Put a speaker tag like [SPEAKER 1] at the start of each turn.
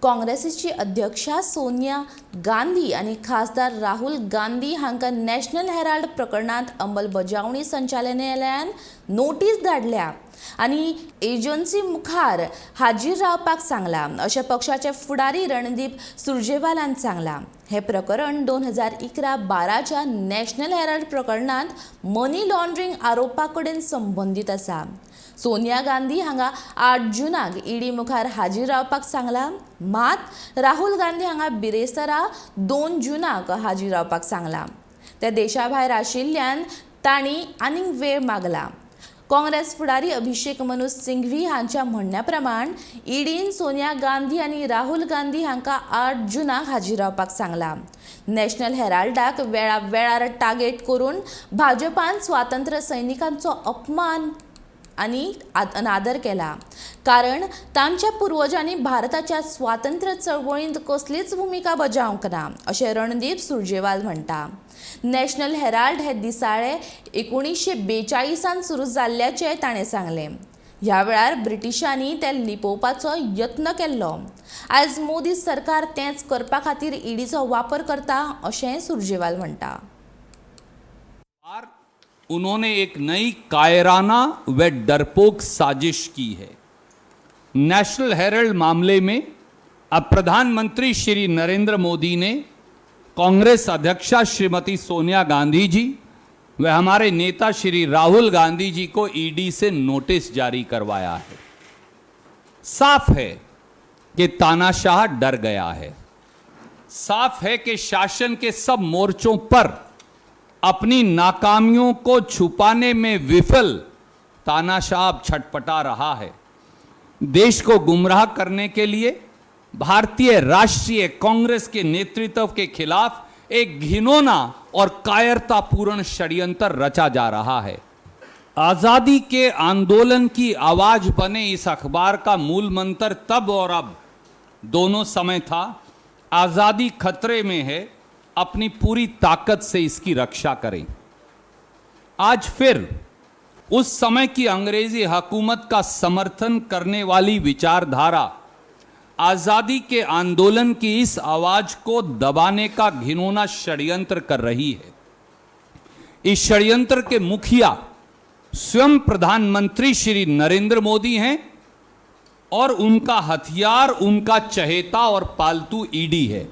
[SPEAKER 1] काँग्रेसीची अध्यक्षा सोनिया गांधी आणि खासदार राहुल गांधी हांकां नॅशनल हेराल्ड प्रकरणांत अंमलबजावणी संचालनालयान नोटीस धाडल्या आणि एजन्सी मुखार हाजीर रावपाक सांगला अशें पक्षाचे फुडारी रणदीप सुरजेवालान सांगला। हे प्रकरण 2011-12च्या नॅशनल हेराल्ड प्रकरणांत मनी लॉन्ड्रिंग आरोपा कडेन संबंधित आसा। सोनिया गांधी हांगा 8 जूनाक ईडी मुखार हाजीर रावपाक सांगला, मात राहुल गांधी हांगा बिरेस्तारा 2 जूनाक हाजीर रावपाक सांगला। ते देशा भायर आशिल्ल्यान तांणी आनीक वेळ मागला। काँग्रेस फुडारी अभिषेक मनु सिंघवी हांच्या म्हणण्या प्रमाण ईडीन सोनिया गांधी आनी राहुल गांधी हांकां 8 जूनाक हाजीर रावपाक सांगला। नॅशनल हेराल्डाक वेळावेळार टार्गेट करून भाजपान स्वातंत्र्य सैनिकांचो अपमान आणि अनादर केला, कारण तांच्या पुर्वजांनी भारताच्या स्वातंत्र्य चळवळींत कसलीच भूमिका बजावंक ना अशें रणदीप सुरजेवाल म्हणटा। नॅशनल हेराल्ड हे दिसाळे 1942 सुरू जाल्ल्याचें ताणें सांगलें। ह्या वेळार ब्रिटिशांनी ते लिपोवपाचो यत्न केल्लो। आयज मोदी सरकार तेंच करपा खातीर ईडीचो वापर करता अशें सुरजेवाल म्हणटा।
[SPEAKER 2] उन्होंने एक नई कायराना व डरपोक साजिश की है। नेशनल हेराल्ड मामले में अब प्रधानमंत्री श्री नरेंद्र मोदी ने कांग्रेस अध्यक्षा श्रीमती सोनिया गांधी जी व हमारे नेता श्री राहुल गांधी जी को ईडी से नोटिस जारी करवाया है। साफ है कि तानाशाह डर गया है। साफ है कि शासन के सब मोर्चों पर अपनी नाकामियों को छुपाने में विफल तानाशाह अब छटपटा रहा है। देश को गुमराह करने के लिए भारतीय राष्ट्रीय कांग्रेस के नेतृत्व के खिलाफ एक घिनौना और कायरतापूर्ण षड्यंत्र रचा जा रहा है। आजादी के आंदोलन की आवाज बने इस अखबार का मूल मंत्र तब और अब दोनों समय था, आजादी खतरे में है, अपनी पूरी ताकत से इसकी रक्षा करें। आज फिर उस समय की अंग्रेजी हुकूमत का समर्थन करने वाली विचारधारा आजादी के आंदोलन की इस आवाज को दबाने का घिनौना षड्यंत्र कर रही है। इस षड्यंत्र के मुखिया स्वयं प्रधानमंत्री श्री नरेंद्र मोदी हैं और उनका हथियार उनका चहेता और पालतू ईडी है।